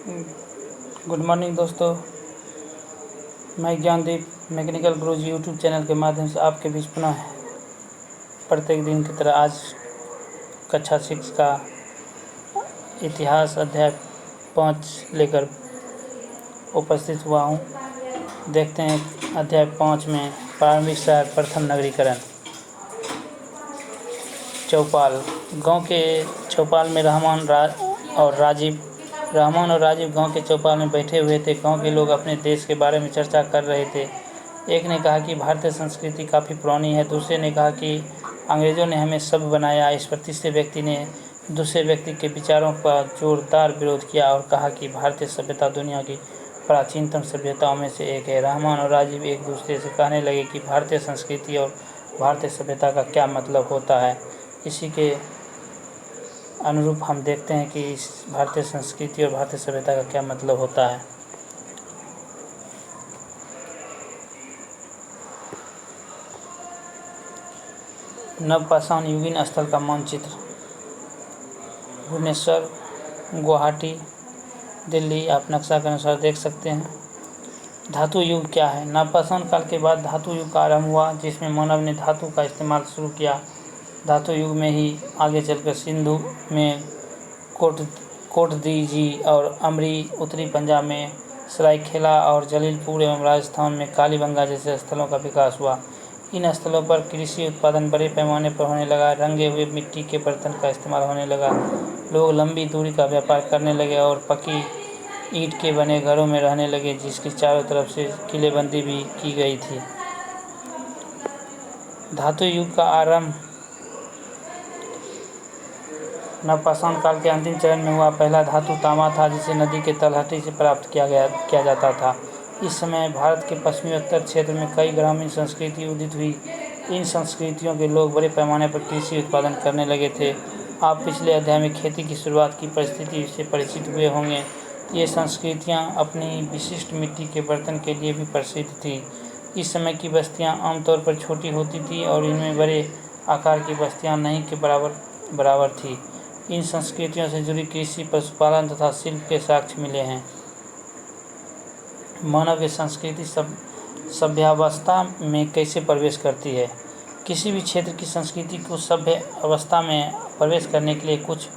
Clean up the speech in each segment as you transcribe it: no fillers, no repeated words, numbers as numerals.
Good morning दोस्तों। मैं Gyandeep mechanical gurus YouTube channel के माध्यम से आपके बीच पुनः प्रत्येक दिन की तरह आज कक्षा 6 का इतिहास अध्याय 5 लेकर उपस्थित हुआ हूँ। देखते हैं अध्याय 5 में प्रारंभिक शहर प्रथम नगरीकरण। चौपाल। गांव के चौपाल में रहमान और राजीव गांव के चौपाल में बैठे हुए थे। गांव के लोग अपने देश के बारे में चर्चा कर रहे थे। एक ने कहा कि भारतीय संस्कृति काफ़ी पुरानी है। दूसरे ने कहा कि अंग्रेज़ों ने हमें सभ्य बनाया। इस पर तीसरे व्यक्ति ने दूसरे व्यक्ति के विचारों का जोरदार विरोध किया और कहा कि भारतीय सभ्यता दुनिया की प्राचीनतम सभ्यताओं में से एक है। रहमान और राजीव एक दूसरे से कहने लगे कि भारतीय संस्कृति और भारतीय सभ्यता का क्या मतलब होता है। इसी के अनुरूप हम देखते हैं कि इस भारतीय संस्कृति और भारतीय सभ्यता का क्या मतलब होता है। नवपाषाण युगीन स्थल का मानचित्र। भुवनेश्वर, गुवाहाटी, दिल्ली आप नक्शा के अनुसार देख सकते हैं। धातु युग क्या है? नवपाषाण काल के बाद धातु युग का आरंभ हुआ, जिसमें मानव ने धातु का इस्तेमाल शुरू किया। धातु युग में ही आगे चलकर सिंधु में कोटदीजी और अमरी, उत्तरी पंजाब में सरायखेला और जलीलपुर एवं राजस्थान में कालीबंगा जैसे स्थलों का विकास हुआ। इन स्थलों पर कृषि उत्पादन बड़े पैमाने पर होने लगा। रंगे हुए मिट्टी के बर्तन का इस्तेमाल होने लगा। लोग लंबी दूरी का व्यापार करने लगे और पक्की ईंट के बने घरों में रहने लगे, जिसकी चारों तरफ से किलेबंदी भी की गई थी। धातु युग का आरंभ नवपाषाण काल के अंतिम चरण में हुआ। पहला धातु तांबा था, जिसे नदी के तलहटी से प्राप्त किया जाता था। इस समय भारत के पश्चिमी उत्तर क्षेत्र में कई ग्रामीण संस्कृति उदित हुई। इन संस्कृतियों के लोग बड़े पैमाने पर कृषि उत्पादन करने लगे थे। आप पिछले अध्याय में खेती की शुरुआत की परिस्थिति से परिचित हुए होंगे। ये संस्कृतियाँ अपनी विशिष्ट मिट्टी के बर्तन के लिए भी प्रसिद्ध थी। इस समय की बस्तियाँ आमतौर पर छोटी होती थी और इनमें बड़े आकार की बस्तियाँ नहीं के बराबर थी। इन संस्कृतियों से जुड़ी कृषि, पशुपालन तथा शिल्प के साक्ष्य मिले हैं। मानव की संस्कृति सभ्यावस्था में कैसे प्रवेश करती है? किसी भी क्षेत्र की संस्कृति को सभ्य अवस्था में प्रवेश करने के लिए कुछ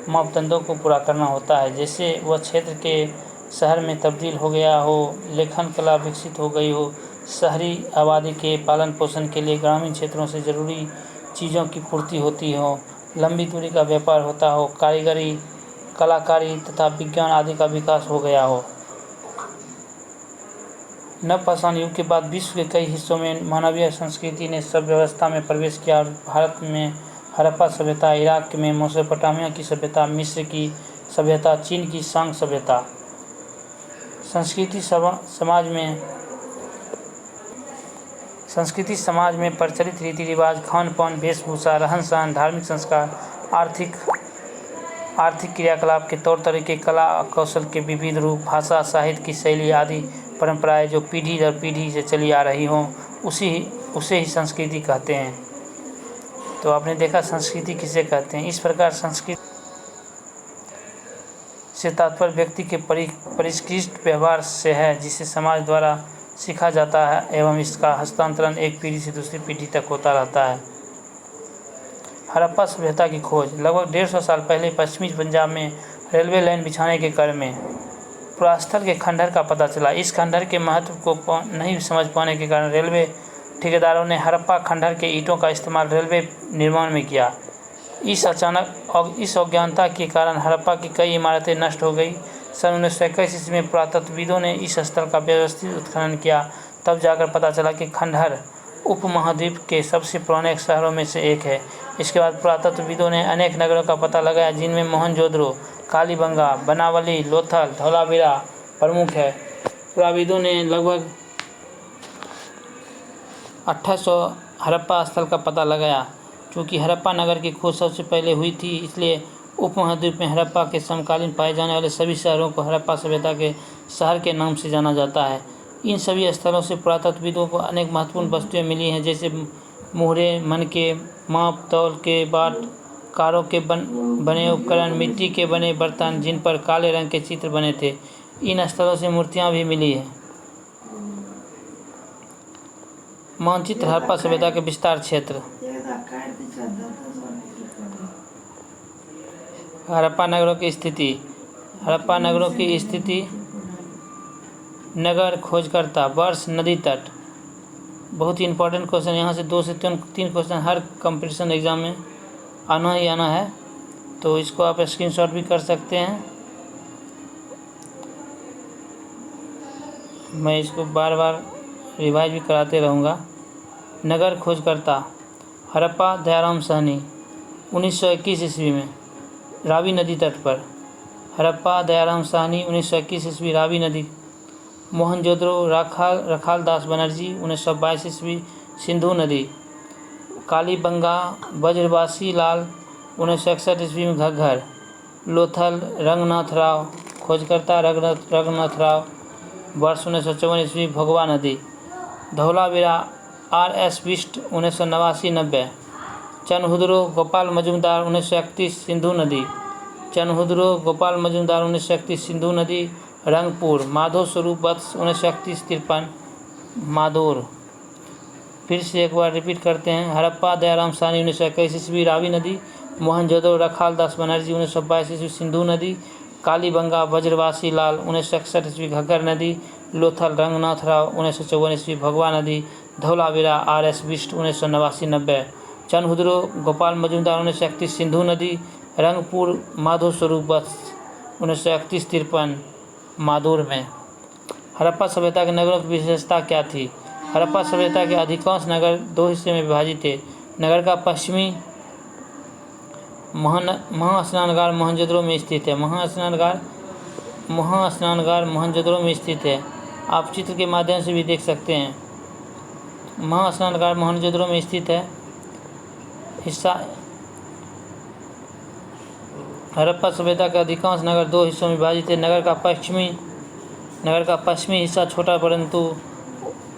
मापदंडों को पूरा करना होता है। जैसे वह क्षेत्र के शहर में तब्दील हो गया हो, लेखन कला विकसित हो गई हो, शहरी आबादी के पालन पोषण के लिए ग्रामीण क्षेत्रों से जरूरी चीज़ों की पूर्ति होती हो, लंबी दूरी का व्यापार होता हो, कारीगरी, कलाकारी तथा विज्ञान आदि का विकास हो गया हो। नवपाषाण युग के बाद विश्व के कई हिस्सों में मानवीय संस्कृति ने सभ्य व्यवस्था में प्रवेश किया। भारत में हड़प्पा सभ्यता, इराक में मेसोपोटामिया की सभ्यता, मिस्र की सभ्यता, चीन की सांग सभ्यता। संस्कृति समाज में प्रचलित रीति रिवाज, खान पान, वेशभूषा, रहन सहन, धार्मिक संस्कार, आर्थिक क्रियाकलाप के तौर तरीके, कला कौशल के विविध रूप, भाषा, साहित्य की शैली आदि परंपराएं जो पीढ़ी दर पीढ़ी से चली आ रही हों, उसे ही संस्कृति कहते हैं। तो आपने देखा संस्कृति किसे कहते हैं। इस प्रकार संस्कृति से तात्पर्य व्यक्ति के परिष्कृत व्यवहार से है, जिसे समाज द्वारा सीखा जाता है एवं इसका हस्तांतरण एक पीढ़ी से दूसरी पीढ़ी तक होता रहता है। हड़प्पा सभ्यता की खोज। लगभग 150 साल पहले पश्चिमी पंजाब में रेलवे लाइन बिछाने के क्रम में पुरास्थल के खंडहर का पता चला। इस खंडहर के महत्व को नहीं समझ पाने के कारण रेलवे ठेकेदारों ने हड़प्पा खंडहर के ईंटों का इस्तेमाल रेलवे निर्माण में किया। इस अज्ञानता के कारण हड़प्पा की कई इमारतें नष्ट हो गई। सन 1921 ईस्वी में पुरातत्वविदों ने इस स्थल का व्यवस्थित उत्खनन किया। तब जाकर पता चला कि खंडहर उपमहाद्वीप के सबसे पुराने शहरों में से एक है। इसके बाद पुरातत्वविदों ने अनेक नगरों का पता लगाया, जिनमें मोहनजोदड़ो, कालीबंगा, बनावली, लोथल, धौलावीरा प्रमुख है। पुराविदों ने लगभग 2800 हड़प्पा स्थल का पता लगाया। चूँकि हड़प्पा नगर की खोज सबसे पहले हुई थी, इसलिए उपमहाद्वीप में हड़प्पा के समकालीन पाए जाने वाले सभी शहरों को हड़प्पा सभ्यता के शहर के नाम से जाना जाता है। इन सभी स्थलों से पुरातत्वविदों को अनेक महत्वपूर्ण वस्तुएं मिली हैं, जैसे मोहरे, मनके, माप, तौल के बाट, कारों के बने उपकरण, मिट्टी के बने बर्तन जिन पर काले रंग के चित्र बने थे। इन स्थलों से मूर्तियां भी मिली है। मानचित्र हड़प्पा सभ्यता के विस्तार क्षेत्र। हड़प्पा नगरों की स्थिति। हड़प्पा नगरों की स्थिति। नगर खोजकर्ता, वर्ष, नदी तट। बहुत ही इंपॉर्टेंट क्वेश्चन, यहाँ से 2 से 3 क्वेश्चन हर कंपटीशन एग्जाम में आना ही आना है, तो इसको आप स्क्रीनशॉट भी कर सकते हैं। मैं इसको बार बार रिवाइज भी कराते रहूँगा। नगर खोजकर्ता हड़प्पा दयाराम साहनी 1921 ईस्वी में रावी नदी तट पर। हड़प्पा दयाराम साहनी 1921 ईस्वी रावी नदी। मोहनजोदड़ो रखालदास बनर्जी 1922 ईस्वी सिंधु नदी। कालीबंगा ब्रजवासी लाल 1961 ईस्वी में घग्गर। लोथल रंगनाथ राव खोजकर्ता रंगनाथ राव वर्ष 1954 ईस्वी भोगवा नदी। धौलावीरा R.S. बिष्ट 1989-90। चनहुदरो गोपाल मजुमदार 1931 सिंधु नदी। चनहुदरो गोपाल मजुमदार 1931 सिंधु नदी। रंगपुर माधव स्वरूप वत्स 1931-53 मादोर। फिर से एक बार रिपीट करते हैं। हड़प्पा दयाराम साहनी 1921 ईस्वी रावी नदी। मोहनजोदड़ो रखालदास बनर्जी 1922 ईस्वी सिंधु नदी। कालीबंगा ब्रजवासी लाल 1961 ईस्वी घग्गर नदी। लोथल रंगनाथ राव 1954 ईस्वी भगवा नदी। धौलावीरा R.S. बिष्ट 1989-90। चनहुदरो गोपाल मजुमदार 1931 सिंधु नदी। रंगपुर माधव स्वरूप वत्स 1931-53 मादोर में। हड़प्पा सभ्यता के नगरों की विशेषता क्या थी? हड़प्पा सभ्यता के अधिकांश नगर 2 हिस्से में विभाजित थे। नगर का पश्चिमी महास्नानगार मोहनजोदड़ो में स्थित है। महास्नानगार मोहनजोदड़ो में स्थित है। आप चित्र के माध्यम से भी देख सकते हैं। महास्नानगार मोहनजोदड़ो में स्थित है। हिस्सा हड़प्पा सभ्यता के अधिकांश नगर 2 हिस्सों में विभाजित है। नगर का पश्चिमी हिस्सा छोटा परंतु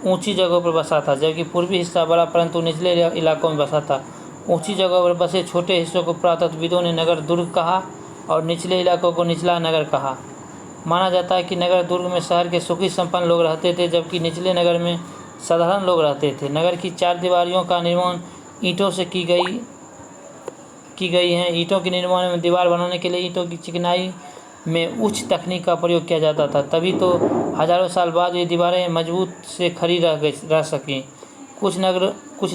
ऊंची जगहों पर बसा था, जबकि पूर्वी हिस्सा बड़ा परंतु निचले इलाकों में बसा था। ऊंची जगहों पर बसे छोटे हिस्सों को पुरातत्वविदों ने नगर दुर्ग कहा और निचले इलाकों को निचला नगर कहा। माना जाता है कि नगर दुर्ग में शहर के सुखी संपन्न लोग रहते थे, जबकि निचले नगर में साधारण लोग रहते थे। नगर की 4 दीवारियों का निर्माण ईंटों से की गई हैं। ईंटों के निर्माण में दीवार बनाने के लिए ईंटों की चिकनाई में उच्च तकनीक का प्रयोग किया जाता था, तभी तो हजारों साल बाद ये दीवारें मजबूत से खड़ी रह सकीं। कुछ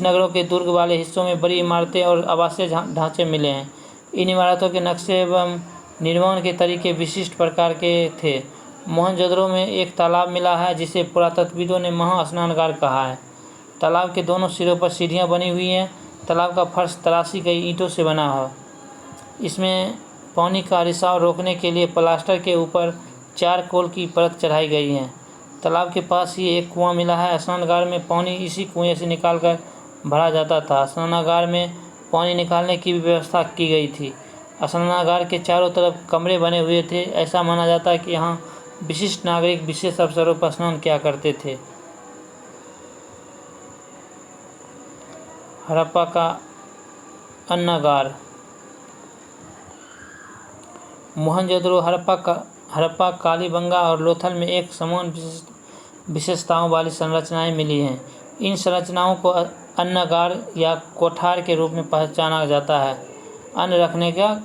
नगरों के दुर्ग वाले हिस्सों में बड़ी इमारतें और आवासीय ढांचे मिले हैं। इन इमारतों के नक्शे एवं निर्माण के तरीके विशिष्ट प्रकार के थे। मोहनजोदड़ो में एक तालाब मिला है जिसे पुरातत्वविदों ने महास्नानगार कहा है। तालाब के दोनों सिरों पर सीढ़ियां बनी हुई हैं। तालाब का फर्श तराशी गई ईंटों से बना है। इसमें पानी का रिसाव रोकने के लिए प्लास्टर के ऊपर चारकोल की परत चढ़ाई गई है। तालाब के पास ही एक कुआं मिला है। स्नानागार में पानी इसी कुएं से निकालकर भरा जाता था। स्नानागार में पानी निकालने की भी व्यवस्था की गई थी। स्नानागार के चारों तरफ कमरे बने हुए थे। ऐसा माना जाता है कि यहाँ विशिष्ट नागरिक विशेष अवसरों पर स्नान किया करते थे। हड़प्पा का अन्नागार। मोहनजोदड़ो हड़प्पा कालीबंगा और लोथल में एक समान विशेषताओं वाली संरचनाएं मिली हैं। इन संरचनाओं को अन्नागार या कोठार के रूप में पहचाना जाता है। अन्न रखने का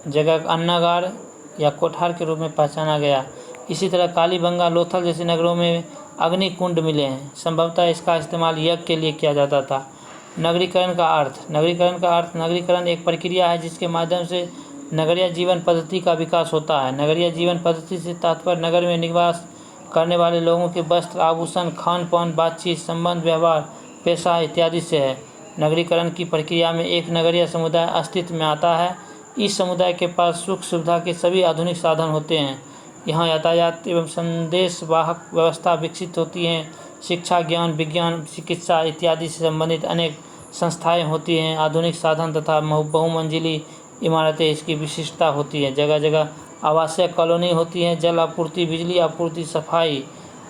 जगह अन्नागार या कोठार के रूप में पहचाना गया। इसी तरह कालीबंगा लोथल जैसे नगरों में अग्निकुंड मिले हैं। संभवतः इसका इस्तेमाल यज्ञ के लिए किया जाता था। नगरीकरण का अर्थ। नगरीकरण एक प्रक्रिया है जिसके माध्यम से नगरीय जीवन पद्धति का विकास होता है। नगरीय जीवन पद्धति से तात्पर्य नगर में निवास करने वाले लोगों के वस्त्र, आभूषण, खान पान, बातचीत, संबंध, व्यवहार, पेशा इत्यादि से है। नगरीकरण की प्रक्रिया में एक नगरीय समुदाय अस्तित्व में आता है। इस समुदाय के पास सुख सुविधा के सभी आधुनिक साधन होते हैं। यहाँ यातायात एवं संदेश वाहक व्यवस्था विकसित होती हैं। शिक्षा, ज्ञान, विज्ञान, चिकित्सा इत्यादि से संबंधित अनेक संस्थाएं होती हैं। आधुनिक साधन तथा बहुमंजिली इमारतें इसकी विशिष्टता होती है। जगह जगह आवासीय कॉलोनी होती हैं। जल आपूर्ति, बिजली आपूर्ति, सफाई,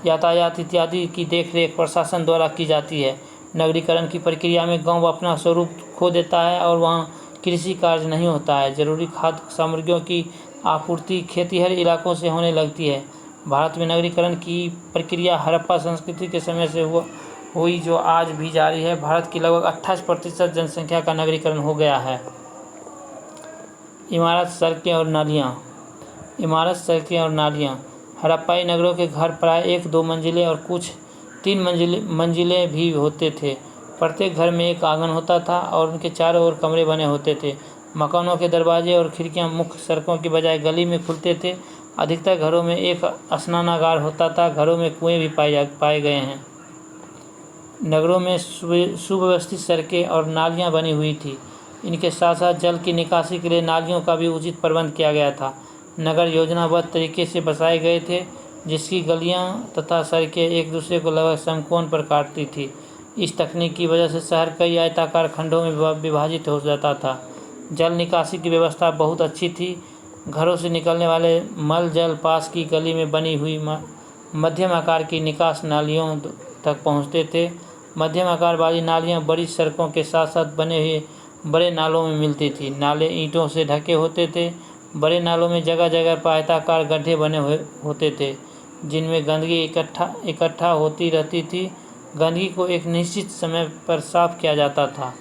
यातायात इत्यादि की देखरेख प्रशासन द्वारा की जाती है। नगरीकरण की प्रक्रिया में गांव अपना स्वरूप खो देता है और वहां कृषि कार्य नहीं होता है। जरूरी खाद्य सामग्रियों की आपूर्ति खेतीहर इलाकों से होने लगती है। भारत में नगरीकरण की प्रक्रिया हड़प्पा संस्कृति के समय से हुई जो आज भी जारी है। भारत की लगभग 28% जनसंख्या का नगरीकरण हो गया है। इमारत, सड़कें और नालियाँ। हड़प्पाई नगरों के घर प्राय 1-2 मंजिले और कुछ 3 मंजिले भी होते थे। प्रत्येक घर में एक आंगन होता था और उनके चारों ओर कमरे बने होते थे। मकानों के दरवाजे और खिड़कियां मुख्य सड़कों की बजाय गली में खुलते थे। अधिकतर घरों में एक स्नानागार होता था। घरों में कुएं भी पाए गए हैं। नगरों में सुव्यवस्थित सड़कें और नालियां बनी हुई थी। इनके साथ साथ जल की निकासी के लिए नालियों का भी उचित प्रबंध किया गया था। नगर योजनाबद्ध तरीके से बसाए गए थे, जिसकी गलियां तथा सड़कें एक दूसरे को लगभग समकोण पर काटती थी। इस तकनीक की वजह से शहर कई आयताकार खंडों में विभाजित हो जाता था। जल निकासी की व्यवस्था बहुत अच्छी थी। घरों से निकलने वाले मल जल पास की गली में बनी हुई मध्यम आकार की निकास नालियों तक पहुंचते थे। मध्यम आकार वाली नालियां बड़ी सड़कों के साथ साथ बने हुए बड़े नालों में मिलती थी। नाले ईंटों से ढके होते थे। बड़े नालों में जगह जगह पर आयताकार गड्ढे बने होते थे, जिनमें गंदगी इकट्ठा होती रहती थी। गंदगी को एक निश्चित समय पर साफ किया जाता था।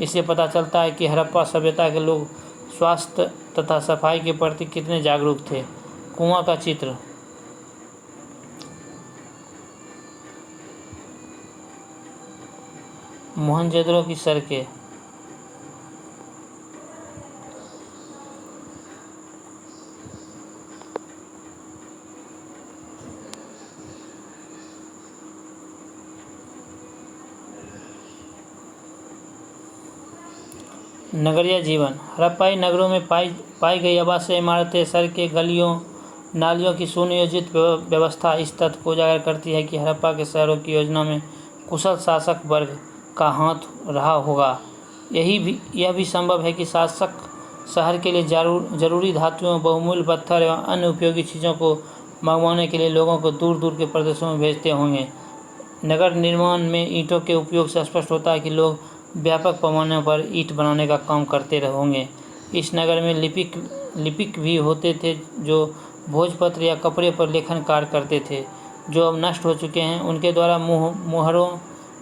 इससे पता चलता है कि हड़प्पा सभ्यता के लोग स्वास्थ्य तथा सफाई के प्रति कितने जागरूक थे। कुआं का चित्र। मोहनजोदड़ो की सड़कें। नगरीय जीवन। हड़प्पाई नगरों में पाई गई आवासीय इमारतें, सड़कें, गलियों, नालियों की सुनियोजित व्यवस्था इस तथ्य को उजागर करती है कि हड़प्पा के शहरों की योजना में कुशल शासक वर्ग का हाथ रहा होगा। यह भी संभव है कि शासक शहर के लिए जरूरी धातुओं, बहुमूल्य पत्थर एवं अन्य उपयोगी चीज़ों को मंगवाने के लिए लोगों को दूर दूर के प्रदेशों में भेजते होंगे। नगर निर्माण में ईंटों के उपयोग से स्पष्ट होता है कि लोग व्यापक पैमाने पर ईंट बनाने का काम करते होंगे। इस नगर में लिपिक भी होते थे जो भोजपत्र या कपड़े पर लेखन कार्य करते थे, जो अब नष्ट हो चुके हैं। उनके द्वारा मुहरों,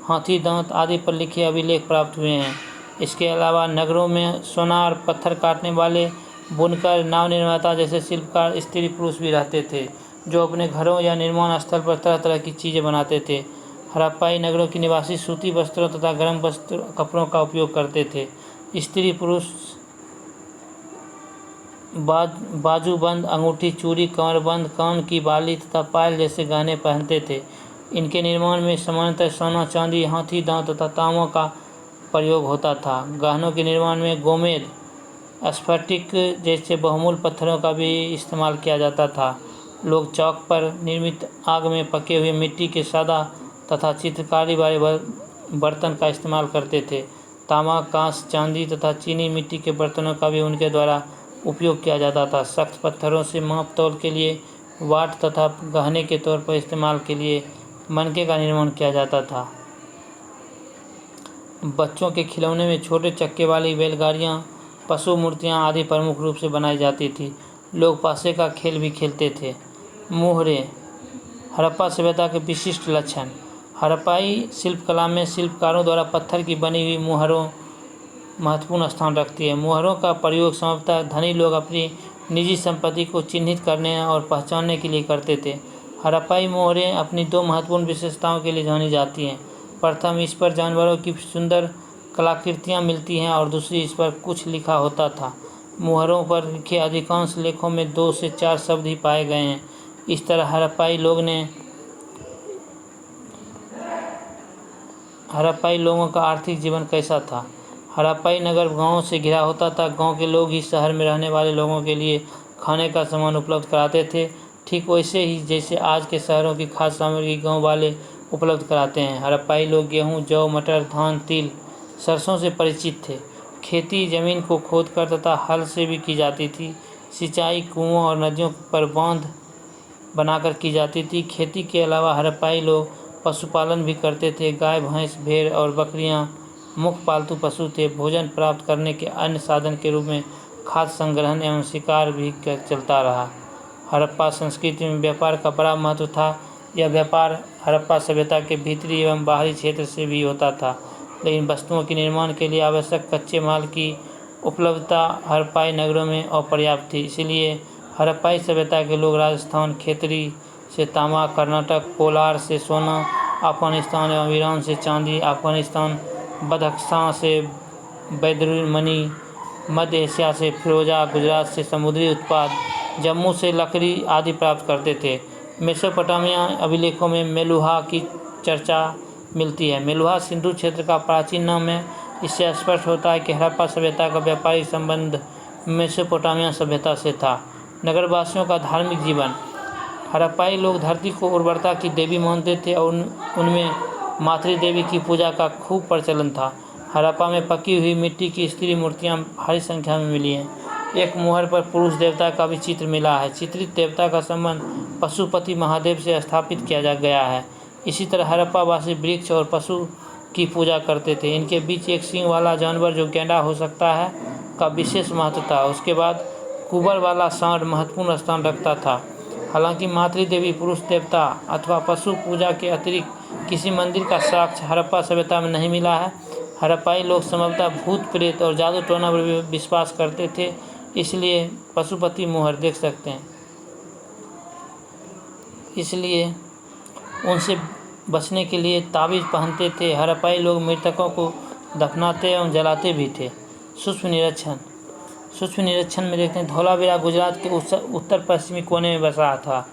हाथी दांत आदि पर लिखे अभिलेख प्राप्त हुए हैं। इसके अलावा नगरों में सोनार, पत्थर काटने वाले, बुनकर, नाव निर्माता जैसे शिल्पकार स्त्री पुरुष भी रहते थे, जो अपने घरों या निर्माण स्थल पर तरह तरह की चीज़ें बनाते थे। हड़प्पाई नगरों के निवासी सूती वस्त्रों तथा गर्म कपड़ों का उपयोग करते थे। स्त्री पुरुष बाजूबंद, अंगूठी, चूड़ी, कमरबंद, कान की बाली तथा पायल जैसे गहने पहनते थे। इनके निर्माण में सामान्यतः सोना, चांदी, हाथी दांत तथा तांबा का प्रयोग होता था। गहनों के निर्माण में गोमेद, स्फटिक जैसे बहुमूल्य पत्थरों का भी इस्तेमाल किया जाता था। लोग चौक पर निर्मित आग में पके हुए मिट्टी के सादा तथा चित्रकारी वाले बर्तन का इस्तेमाल करते थे। तांबा, कांस, चांदी तथा चीनी मिट्टी के बर्तनों का भी उनके द्वारा उपयोग किया जाता था। सख्त पत्थरों से माप तौल के लिए वाट तथा गहने के तौर पर इस्तेमाल के लिए मनके का निर्माण किया जाता था। बच्चों के खिलौने में छोटे चक्के वाली बैलगाड़ियाँ, पशु मूर्तियाँ आदि प्रमुख रूप से बनाई जाती थी। लोग पासे का खेल भी खेलते थे। मोहरे। हड़प्पा सभ्यता के विशिष्ट लक्षण। हड़प्पाई शिल्पकला में शिल्पकारों द्वारा पत्थर की बनी हुई मोहरों महत्वपूर्ण स्थान रखती है। मोहरों का प्रयोग संभवतः धनी लोग अपनी निजी संपत्ति को चिन्हित करने और पहचानने के लिए करते थे। हड़प्पाई मोहरें अपनी 2 महत्वपूर्ण विशेषताओं के लिए जानी जाती हैं। प्रथम, इस पर जानवरों की सुंदर कलाकृतियाँ मिलती हैं और दूसरी, इस पर कुछ लिखा होता था। मोहरों पर लिखे अधिकांश लेखों में 2 से 4 शब्द ही पाए गए हैं। इस तरह हड़प्पाई लोगों का आर्थिक जीवन कैसा था। हड़प्पाई नगर गाँव से घिरा होता था। गांव के लोग ही शहर में रहने वाले लोगों के लिए खाने का सामान उपलब्ध कराते थे, ठीक वैसे ही जैसे आज के शहरों की खाद्य सामग्री गांव वाले उपलब्ध कराते हैं। हड़प्पाई लोग गेहूं, जौ, मटर, धान, तिल, सरसों से परिचित थे। खेती जमीन को खोदकर तथा हल से भी की जाती थी। सिंचाई कुओं और नदियों पर बांध बनाकर की जाती थी। खेती के अलावा हड़प्पाई लोग पशुपालन भी करते थे। गाय, भैंस, भेड़ और बकरियां मुख्य पालतू पशु थे। भोजन प्राप्त करने के अन्य साधन के रूप में खाद्य संग्रहण एवं शिकार भी चलता रहा। हड़प्पा संस्कृति में व्यापार का बड़ा महत्व था। यह व्यापार हड़प्पा सभ्यता के भीतरी एवं बाहरी क्षेत्र से भी होता था, लेकिन वस्तुओं के निर्माण के लिए आवश्यक कच्चे माल की उपलब्धता हड़प्पाई नगरों में अपर्याप्त थी। इसलिए हड़प्पाई सभ्यता के लोग राजस्थान खेतरी से तांबा, कर्नाटक कोलार से सोना, अफगानिस्तान एवं ईरान से चांदी, अफगानिस्तान बदख्शां से बैदरुल मणि, मध्य एशिया से फिरोजा, गुजरात से समुद्री उत्पाद, जम्मू से लकड़ी आदि प्राप्त करते थे। मेसोपोटामिया अभिलेखों में मेलुहा की चर्चा मिलती है। मेलुहा सिंधु क्षेत्र का प्राचीन नाम है। इससे स्पष्ट होता है कि हड़प्पा सभ्यता का व्यापारिक संबंध मेसोपोटामिया सभ्यता से था। नगरवासियों का धार्मिक जीवन। हड़प्पाई लोग धरती को उर्वरता की देवी मानते थे और उनमें मातृ देवी की पूजा का खूब प्रचलन था। हड़प्पा में पकी हुई मिट्टी की स्त्री मूर्तियां भारी संख्या में मिली हैं। एक मुहर पर पुरुष देवता का भी चित्र मिला है। चित्रित देवता का संबंध पशुपति महादेव से स्थापित किया गया है। इसी तरह हड़प्पावासी वृक्ष और पशु की पूजा करते थे। इनके बीच एक सींग वाला जानवर जो गेंडा हो सकता है का विशेष महत्व था। उसके बाद कुबर वाला सांड महत्वपूर्ण स्थान रखता था। हालांकि मातृ देवी, पुरुष देवता अथवा पशु पूजा के अतिरिक्त किसी मंदिर का साक्ष्य हड़प्पा सभ्यता में नहीं मिला है। हड़प्पाई लोग संभवतः भूत प्रेत और जादू टोना पर विश्वास करते थे, इसलिए पशुपति मोहर देख सकते हैं। इसलिए उनसे बचने के लिए ताबीज पहनते थे। हड़प्पाई लोग मृतकों को दफनाते एवं जलाते भी थे। सूक्ष्म निरीक्षण में देखते हैं। धौलावीरा गुजरात के उत्तर पश्चिमी कोने में बसा था।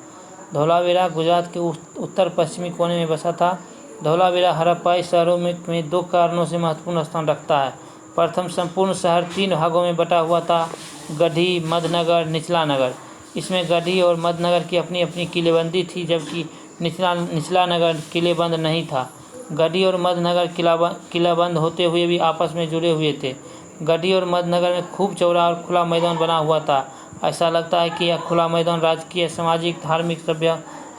धौलावीरा गुजरात के उत्तर पश्चिमी कोने में बसा था। धौलावीरा हड़प्पाई शहरों में दो कारणों से महत्वपूर्ण स्थान रखता है। प्रथम, संपूर्ण शहर 3 भागों में बटा हुआ था: गढ़ी, मध्यनगर, निचला नगर। इसमें गढ़ी और मध्यनगर की अपनी अपनी किलेबंदी थी, जबकि निचला नगर किलेबंद नहीं था। गढ़ी और मध्यनगर किलाबंद होते हुए भी आपस में जुड़े हुए थे। गढ़ी और मध्यनगर में खूब चौड़ा और खुला मैदान बना हुआ था। ऐसा लगता है कि यह खुला मैदान राजकीय, सामाजिक, धार्मिक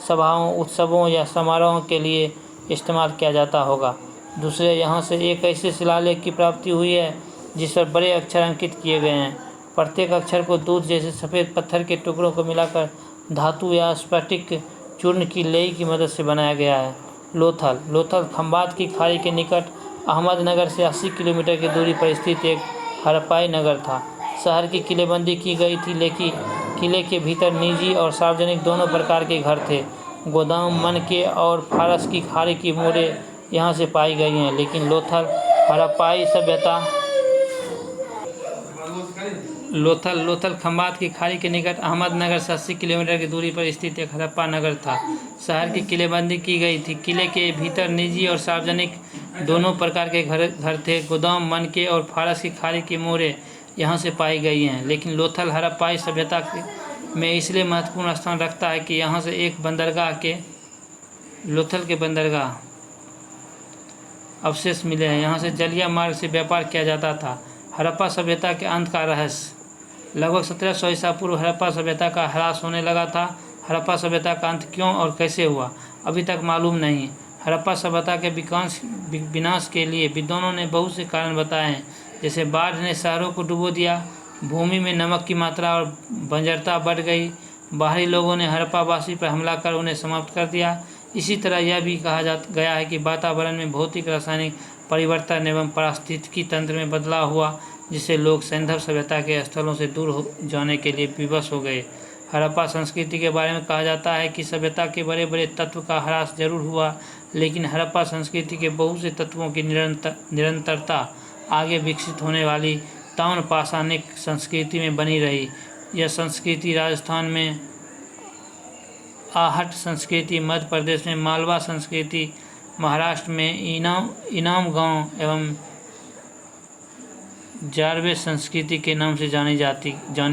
सभाओं, उत्सवों या समारोहों के लिए इस्तेमाल किया जाता होगा। दूसरे, यहाँ से एक ऐसे शिलालेख की प्राप्ति हुई है जिस पर बड़े अक्षर अंकित किए गए हैं। प्रत्येक अक्षर को दूध जैसे सफ़ेद पत्थर के टुकड़ों को मिलाकर धातु या स्फटिक चूर्ण की लेई की मदद से बनाया गया है। लोथल खंबात की खाड़ी के निकट अहमदनगर से 80 किलोमीटर की दूरी पर स्थित एक हड़प्पाई नगर था। शहर की किलेबंदी की गई थी, लेकिन किले के भीतर निजी और सार्वजनिक दोनों प्रकार के घर थे। गोदाम, मनके और फारस की खाड़ी की मोड़ें यहाँ से पाई गई हैं, लेकिन लोथल खंबात की खाड़ी के निकट अहमदनगर से 80 किलोमीटर की दूरी पर स्थित एक हड़प्पा नगर था। शहर की किलेबंदी की गई थी। किले के भीतर निजी और सार्वजनिक दोनों प्रकार के घर थे। गोदाम, मनके और फारस की खाड़ी की मोड़ें यहाँ से पाई गई हैं, लेकिन लोथल हड़प्पाई सभ्यता में इसलिए महत्वपूर्ण स्थान रखता है कि यहाँ से एक लोथल के बंदरगाह अवशेष मिले हैं। यहाँ से जलीय मार्ग से व्यापार किया जाता था। हड़प्पा सभ्यता के अंत का रहस्य। लगभग 1700 ईसा पूर्व हड़प्पा सभ्यता का ह्रास होने लगा था। हड़प्पा सभ्यता का अंत क्यों और कैसे हुआ, अभी तक मालूम नहीं। हड़प्पा सभ्यता के विनाश के लिए विद्वानों ने बहुत से कारण बताए हैं, जैसे बाढ़ ने शहरों को डुबो दिया, भूमि में नमक की मात्रा और बंजरता बढ़ गई, बाहरी लोगों ने हड़प्पावासी पर हमला कर उन्हें समाप्त कर दिया। इसी तरह यह भी कहा गया है कि वातावरण में भौतिक, रासायनिक परिवर्तन एवं पारिस्थितिकी तंत्र में बदलाव हुआ, जिससे लोग सैंधव सभ्यता के स्थलों से दूर जाने के लिए विवश हो गए। हड़प्पा संस्कृति के बारे में कहा जाता है कि सभ्यता के बड़े बड़े तत्व का ह्रास जरूर हुआ, लेकिन हड़प्पा संस्कृति के बहुत से तत्वों की निरंतरता आगे विकसित होने वाली ताम्र पाषाणिक संस्कृति में बनी रही। यह संस्कृति राजस्थान में आहट संस्कृति, मध्य प्रदेश में मालवा संस्कृति, महाराष्ट्र में इनाम गांव एवं जारवे संस्कृति के नाम से जानी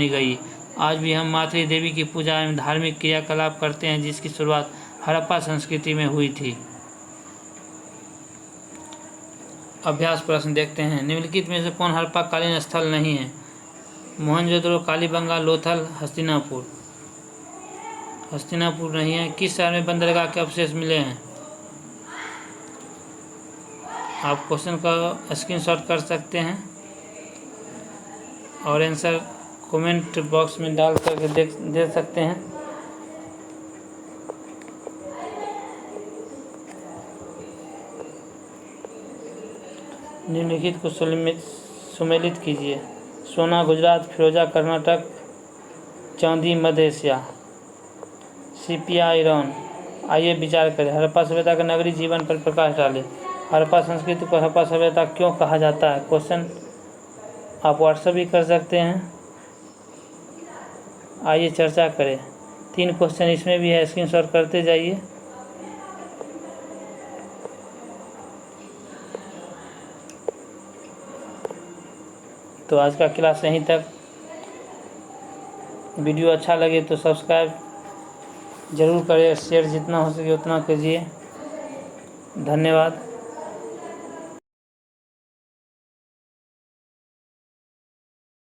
गई। आज भी हम मातृ देवी की पूजा एवं धार्मिक क्रियाकलाप करते हैं, जिसकी शुरुआत हड़प्पा संस्कृति में हुई थी। अभ्यास प्रश्न देखते हैं। निम्नलिखित में से कौन हड़प्पा कालीन स्थल नहीं है? मोहनजोदड़ो, कालीबंगा, लोथल, हस्तिनापुर। हस्तिनापुर नहीं है। किस शहर में बंदरगाह के अवशेष मिले हैं? आप क्वेश्चन का स्क्रीनशॉट कर सकते हैं और आंसर कमेंट बॉक्स में डाल करके दे सकते हैं। निम्नलिखित को सुमेलित कीजिए। सोना गुजरात, फिरोजा कर्नाटक, चांदी मध्य एशिया, सीपिया ईरान। आइए विचार करें। हड़प्पा सभ्यता का नगरीय जीवन पर प्रकाश डालें। हड़प्पा संस्कृति को हड़प्पा सभ्यता क्यों कहा जाता है? क्वेश्चन आप व्हाट्सएप भी कर सकते हैं। आइए चर्चा करें। 3 क्वेश्चन इसमें भी है, स्क्रीनशॉट करते जाइए। तो आज का क्लास यहीं तक। वीडियो अच्छा लगे तो सब्सक्राइब ज़रूर करें, शेयर जितना हो सके उतना कीजिए। धन्यवाद।